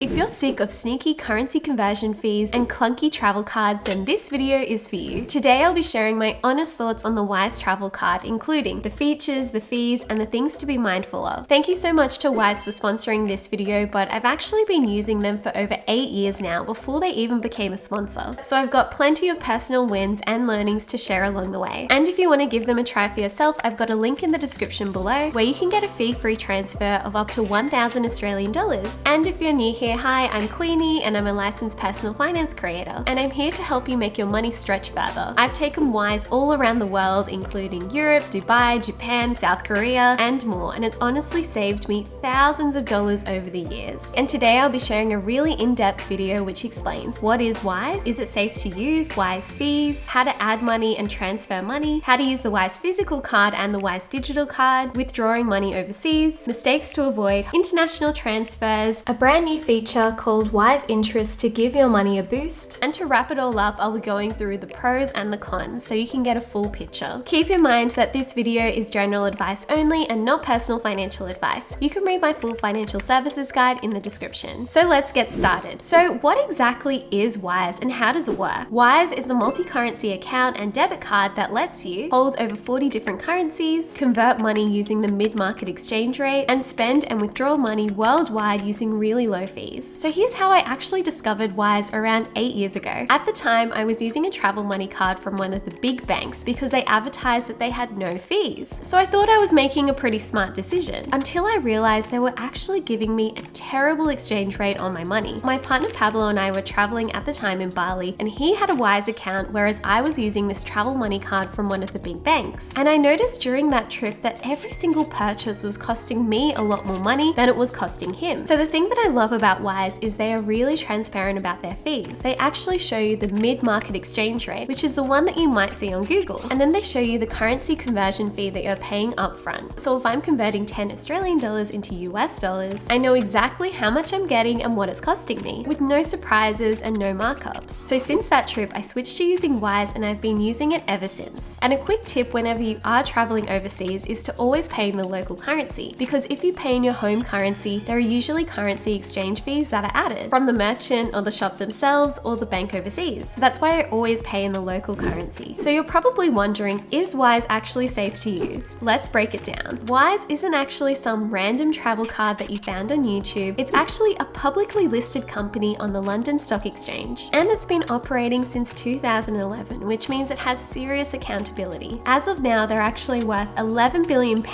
If you're sick of sneaky currency conversion fees and clunky travel cards, then this video is for you. Today I'll be sharing my honest thoughts on the Wise travel card, including the features, the fees, and the things to be mindful of. Thank you so much to Wise for sponsoring this video, but I've actually been using them for over 8 years now before they even became a sponsor. So I've got plenty of personal wins and learnings to share along the way. And if you want to give them a try for yourself, I've got a link in the description below where you can get a fee-free transfer of up to 1,000 Australian dollars. And if you're new here, hi, I'm Queenie and I'm a licensed personal finance creator, and I'm here to help you make your money stretch further. I've taken Wise all around the world, including Europe, Dubai, Japan, South Korea, and more, and it's honestly saved me thousands of dollars over the years. And today I'll be sharing a really in-depth video which explains what is Wise, is it safe to use, Wise fees, how to add money and transfer money, how to use the Wise physical card and the Wise digital card, withdrawing money overseas, mistakes to avoid, international transfers, a brand new feature called Wise Interest to give your money a boost, and to wrap it all up, I'll be going through the pros and the cons so you can get a full picture. Keep in mind that this video is general advice only and not personal financial advice. You can read my full financial services guide in the description. So let's get started. So what exactly is Wise and how does it work? Wise is a multi-currency account and debit card that lets you hold over 40 different currencies, convert money using the mid-market exchange rate, and spend and withdraw money worldwide using really low fees. So here's how I actually discovered Wise around 8 years ago. At the time, I was using a travel money card from one of the big banks because they advertised that they had no fees. So I thought I was making a pretty smart decision until I realized they were actually giving me a terrible exchange rate on my money. My partner Pablo and I were traveling at the time in Bali, and he had a Wise account, whereas I was using this travel money card from one of the big banks. And I noticed during that trip that every single purchase was costing me a lot more money than it was costing him. So the thing that I love about Wise is they are really transparent about their fees. They actually show you the mid-market exchange rate, which is the one that you might see on Google. And then they show you the currency conversion fee that you're paying upfront. So if I'm converting 10 Australian dollars into US dollars, I know exactly how much I'm getting and what it's costing me, with no surprises and no markups. So since that trip, I switched to using Wise and I've been using it ever since. And a quick tip whenever you are traveling overseas is to always pay in the local currency, because if you pay in your home currency, there are usually currency exchange fees that are added from the merchant or the shop themselves or the bank overseas. So that's why I always pay in the local currency. So you're probably wondering, is Wise actually safe to use? Let's break it down. Wise isn't actually some random travel card that you found on YouTube. It's actually a publicly listed company on the London Stock Exchange, and it's been operating since 2011, which means it has serious accountability. As of now, they're actually worth £11 billion,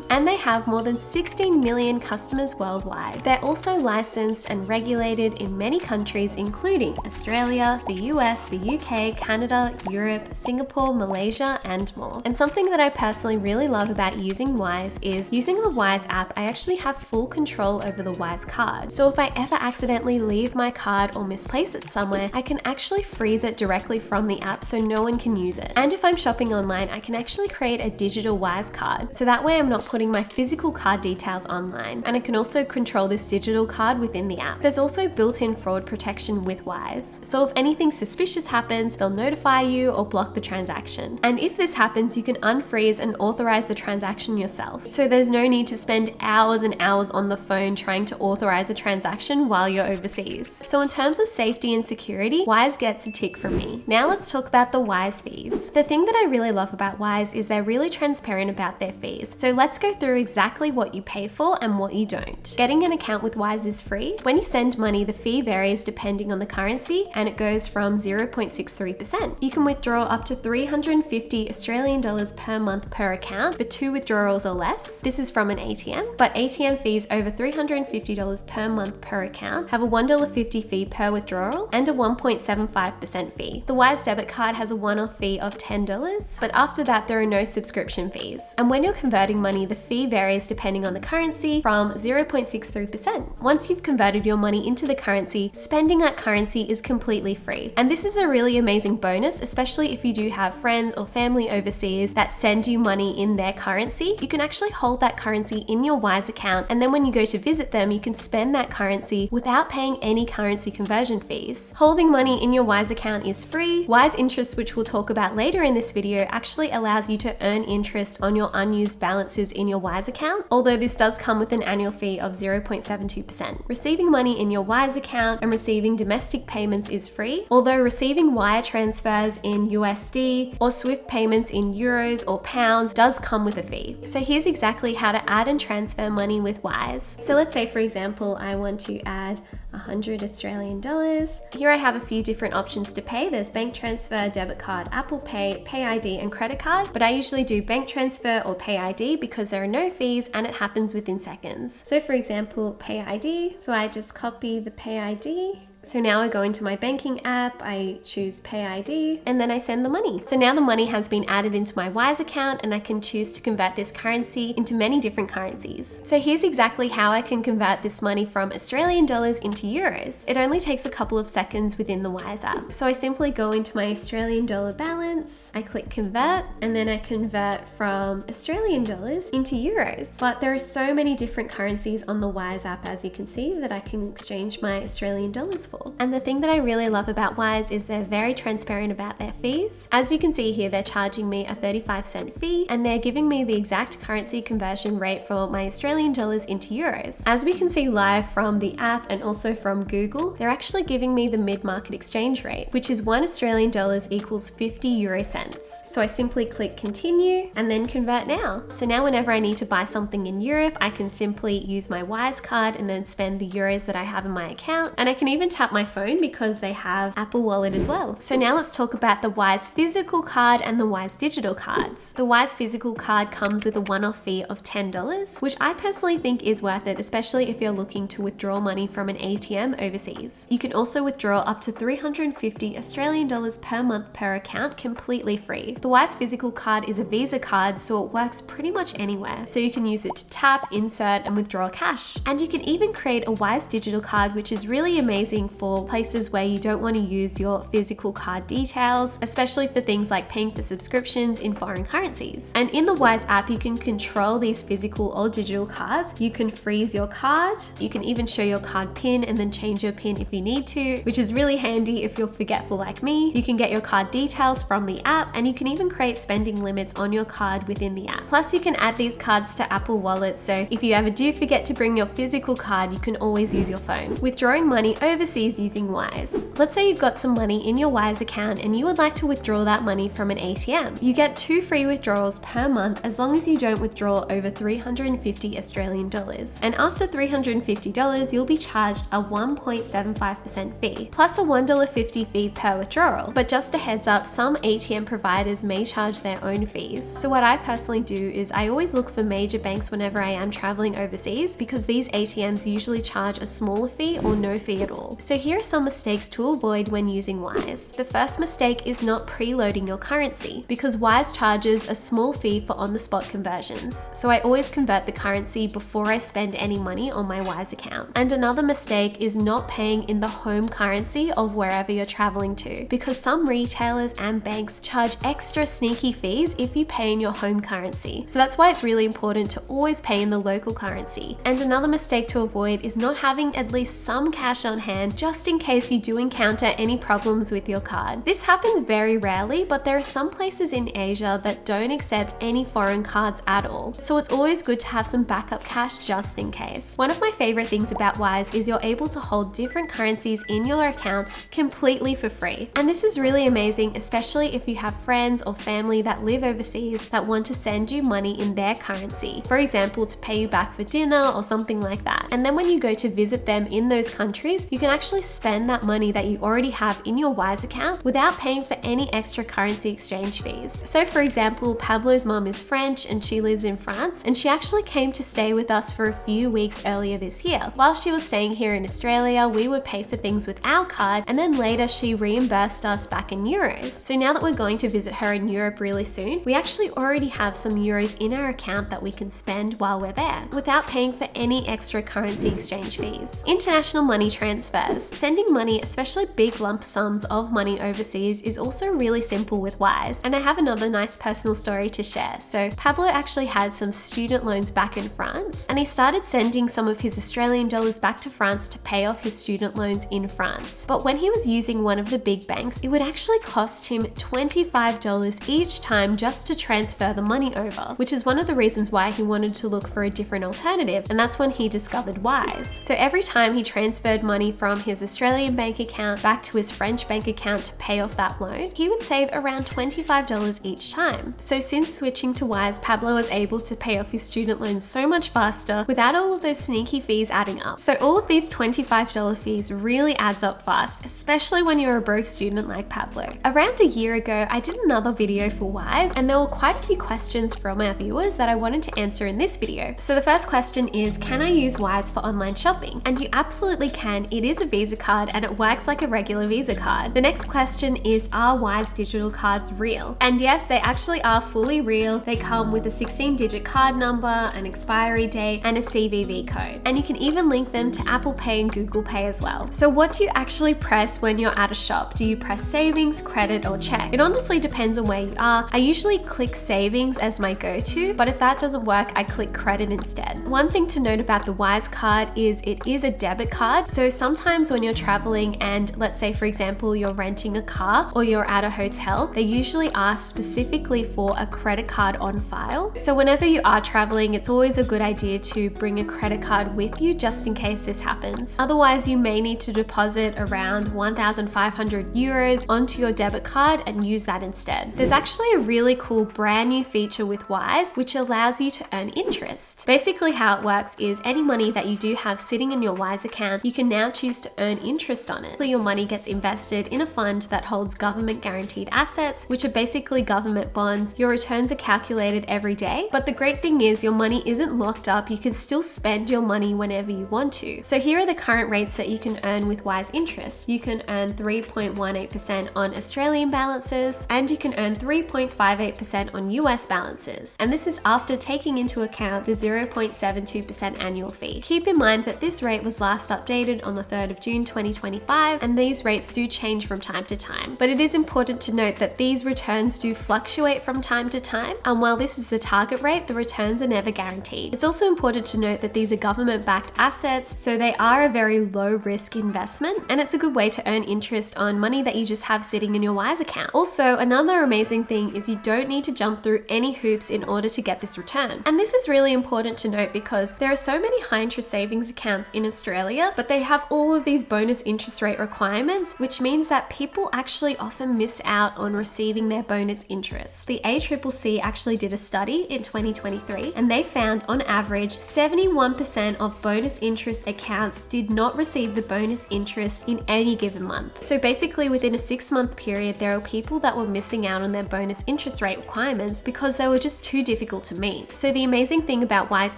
and they have more than 16 million customers worldwide. They're also licensed and regulated in many countries, including Australia, the US, the UK, Canada, Europe, Singapore, Malaysia, and more. And something that I personally really love about using Wise is using the Wise app, I actually have full control over the Wise card. So if I ever accidentally leave my card or misplace it somewhere, I can actually freeze it directly from the app so no one can use it. And if I'm shopping online, I can actually create a digital Wise card. So that way I'm not putting my physical card details online. And I can also control this digital card within the app. There's also built-in fraud protection with Wise. So if anything suspicious happens, they'll notify you or block the transaction. And if this happens, you can unfreeze and authorize the transaction yourself. So there's no need to spend hours and hours on the phone trying to authorize a transaction while you're overseas. So in terms of safety and security, Wise gets a tick from me. Now let's talk about the Wise fees. The thing that I really love about Wise is they're really transparent about their fees. So let's go through exactly what you pay for and what you don't. Getting an account with Wise is free. When you send money, the fee varies depending on the currency, and it goes from 0.63%. You can withdraw up to 350 Australian dollars per month per account for 2 withdrawals or less. This is from an ATM, but ATM fees over $350 per month per account have a $1.50 fee per withdrawal and a 1.75% fee. The Wise debit card has a one-off fee of $10, but after that there are no subscription fees. And when you're converting money, the fee varies depending on the currency from 0.63%. Once you've converted your money into the currency, spending that currency is completely free. And this is a really amazing bonus, especially if you do have friends or family overseas that send you money in their currency. You can actually hold that currency in your Wise account, and then when you go to visit them, you can spend that currency without paying any currency conversion fees. Holding money in your Wise account is free. Wise Interest, which we'll talk about later in this video, actually allows you to earn interest on your unused balances in your Wise account, although this does come with an annual fee of 0.72%. Receiving receiving money in your Wise account and receiving domestic payments is free, although receiving wire transfers in USD or Swift payments in euros or pounds does come with a fee. So here's exactly how to add and transfer money with Wise. So let's say, for example, I want to add 100 Australian dollars. Here I have a few different options to pay. There's bank transfer, debit card, Apple Pay, Pay ID, and credit card, but I usually do bank transfer or Pay ID because there are no fees and it happens within seconds. So for example, Pay ID. So I just copy the Pay ID. So now I go into my banking app, I choose Pay ID, and then I send the money. So now the money has been added into my Wise account and I can choose to convert this currency into many different currencies. So here's exactly how I can convert this money from Australian dollars into euros. It only takes a couple of seconds within the Wise app. So I simply go into my Australian dollar balance, I click convert, and then I convert from Australian dollars into euros. But there are so many different currencies on the Wise app, as you can see, that I can exchange my Australian dollars for. And the thing that I really love about Wise is they're very transparent about their fees. As you can see here, they're charging me a 35-cent fee and they're giving me the exact currency conversion rate for my Australian dollars into euros. As we can see live from the app and also from Google, they're actually giving me the mid-market exchange rate, which is 1 Australian dollars equals 50 euro cents. So I simply click continue and then convert now. So now whenever I need to buy something in Europe, I can simply use my Wise card and then spend the euros that I have in my account. And I can even tap my phone because they have Apple Wallet as well. So now let's talk about the Wise physical card and the Wise digital cards. The Wise physical card comes with a one-off fee of $10, which I personally think is worth it, especially if you're looking to withdraw money from an ATM overseas. You can also withdraw up to 350 Australian dollars per month per account completely free. The Wise physical card is a Visa card, so it works pretty much anywhere. So you can use it to tap, insert, and withdraw cash. And you can even create a Wise digital card, which is really amazing for places where you don't want to use your physical card details, especially for things like paying for subscriptions in foreign currencies. And in the Wise app, you can control these physical or digital cards. You can freeze your card. You can even show your card PIN and then change your PIN if you need to, which is really handy if you're forgetful like me. You can get your card details from the app, and you can even create spending limits on your card within the app. Plus, you can add these cards to Apple Wallet, so if you ever do forget to bring your physical card, you can always use your phone. Withdrawing money overseas using Wise. Let's say you've got some money in your Wise account and you would like to withdraw that money from an ATM. You get 2 free withdrawals per month as long as you don't withdraw over 350 Australian dollars. And after $350, you'll be charged a 1.75% fee, plus a $1.50 fee per withdrawal. But just a heads up, some ATM providers may charge their own fees. So what I personally do is I always look for major banks whenever I am traveling overseas, because these ATMs usually charge a smaller fee or no fee at all. So here are some mistakes to avoid when using Wise. The first mistake is not preloading your currency, because Wise charges a small fee for on-the-spot conversions. So I always convert the currency before I spend any money on my Wise account. And another mistake is not paying in the home currency of wherever you're traveling to, because some retailers and banks charge extra sneaky fees if you pay in your home currency. So that's why it's really important to always pay in the local currency. And another mistake to avoid is not having at least some cash on hand just in case you do encounter any problems with your card. This happens very rarely, but there are some places in Asia that don't accept any foreign cards at all. So it's always good to have some backup cash just in case. One of my favorite things about Wise is you're able to hold different currencies in your account completely for free. And this is really amazing, especially if you have friends or family that live overseas that want to send you money in their currency. For example, to pay you back for dinner or something like that. And then when you go to visit them in those countries, you can actually spend that money that you already have in your Wise account without paying for any extra currency exchange fees. So for example, Pablo's mom is French and she lives in France, and she actually came to stay with us for a few weeks earlier this year. While she was staying here in Australia, we would pay for things with our card, and then later she reimbursed us back in euros. So now that we're going to visit her in Europe really soon, we actually already have some euros in our account that we can spend while we're there without paying for any extra currency exchange fees. International money transfer. shares. Sending money, especially big lump sums of money overseas, is also really simple with Wise, and I have another nice personal story to share. So Pablo actually had some student loans back in France, and he started sending some of his Australian dollars back to France to pay off his student loans in France. But when he was using one of the big banks, it would actually cost him $25 each time just to transfer the money over, which is one of the reasons why he wanted to look for a different alternative, and that's when he discovered Wise. So every time he transferred money from his Australian bank account back to his French bank account to pay off that loan, he would save around $25 each time. So since switching to Wise, Pablo was able to pay off his student loans so much faster without all of those sneaky fees adding up. So all of these $25 fees really adds up fast, especially when you're a broke student like Pablo. Around a year ago, I did another video for Wise, and there were quite a few questions from our viewers that I wanted to answer in this video. So the first question is, can I use Wise for online shopping? And you absolutely can. It is a Visa card and it works like a regular Visa card. The next question is, are Wise digital cards real? And yes, they actually are fully real. They come with a 16-digit card number, an expiry date, and a CVV code. And you can even link them to Apple Pay and Google Pay as well. So what do you actually press when you're at a shop? Do you press savings, credit, or check? It honestly depends on where you are. I usually click savings as my go-to, but if that doesn't work, I click credit instead. One thing to note about the Wise card is it is a debit card. So sometimes when you're traveling and let's say, for example, you're renting a car or you're at a hotel, they usually ask specifically for a credit card on file. So whenever you are traveling, it's always a good idea to bring a credit card with you just in case this happens. Otherwise, you may need to deposit around 1,500 euros onto your debit card and use that instead. There's actually a really cool brand new feature with Wise, which allows you to earn interest. Basically how it works is any money that you do have sitting in your Wise account, you can now choose to earn interest on it. Your money gets invested in a fund that holds government guaranteed assets, which are basically government bonds. Your returns are calculated every day, but the great thing is your money isn't locked up. You can still spend your money whenever you want to. So here are the current rates that you can earn with Wise interest. You can earn 3.18% on Australian balances, and you can earn 3.58% on US balances. And this is after taking into account the 0.72% annual fee. Keep in mind that this rate was last updated on the 3rd of June 2025, and these rates do change from time to time. But it is important to note that these returns do fluctuate from time to time, and while this is the target rate, the returns are never guaranteed. It's also important to note that these are government-backed assets, so they are a very low-risk investment, and it's a good way to earn interest on money that you just have sitting in your Wise account. Also, another amazing thing is you don't need to jump through any hoops in order to get this return. And this is really important to note because there are so many high-interest savings accounts in Australia, but they have all of these bonus interest rate requirements, which means that people actually often miss out on receiving their bonus interest. The ACCC actually did a study in 2023, and they found on average 71% of bonus interest accounts did not receive the bonus interest in any given month. So basically within a 6-month period, there are people that were missing out on their bonus interest rate requirements because they were just too difficult to meet. So the amazing thing about Wise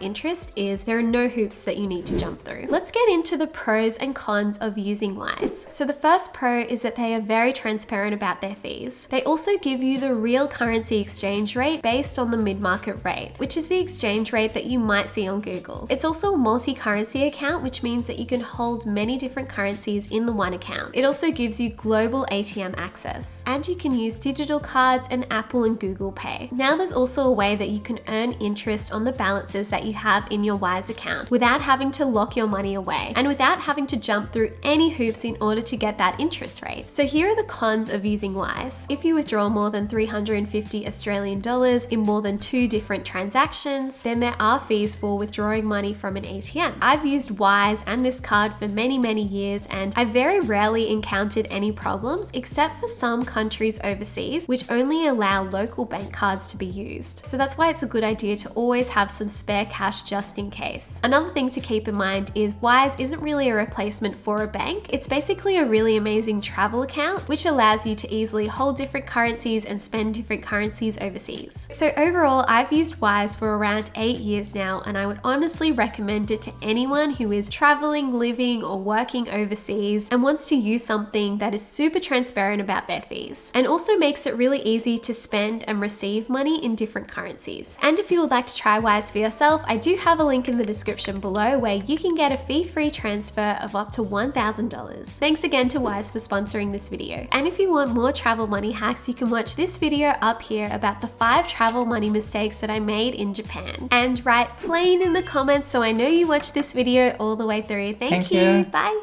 Interest is there are no hoops that you need to jump through. Let's get into the pros and cons of using Wise. So the first pro is that they are very transparent about their fees. They also give you the real currency exchange rate based on the mid-market rate, which is the exchange rate that you might see on Google. It's also a multi-currency account, which means that you can hold many different currencies in the one account. It also gives you global ATM access, and you can use digital cards and Apple and Google Pay. Now there's also a way that you can earn interest on the balances that you have in your Wise account without having to lock your money away and without having to jump through any hoops in order to get that interest rate. So here are the cons of using Wise. If you withdraw more than 350 Australian dollars in more than 2 different transactions, then there are fees for withdrawing money from an ATM. I've used Wise and this card for many years, and I very rarely encountered any problems except for some countries overseas which only allow local bank cards to be used. So that's why it's a good idea to always have some spare cash just in case. Another thing to keep in mind is Wise isn't really a replacement for a bank. It's basically a really amazing travel account which allows you to easily hold different currencies and spend different currencies overseas. So overall, I've used Wise for around 8 years now, and I would honestly recommend it to anyone who is traveling, living, or working overseas and wants to use something that is super transparent about their fees and also makes it really easy to spend and receive money in different currencies. And if you would like to try Wise for yourself, I do have a link in the description below where you can get a fee-free transfer of up to to $1,000. Thanks again to Wise for sponsoring this video. And if you want more travel money hacks, you can watch this video up here about the 5 travel money mistakes that I made in Japan. And write plain in the comments so I know you watched this video all the way through. Thank you. Bye.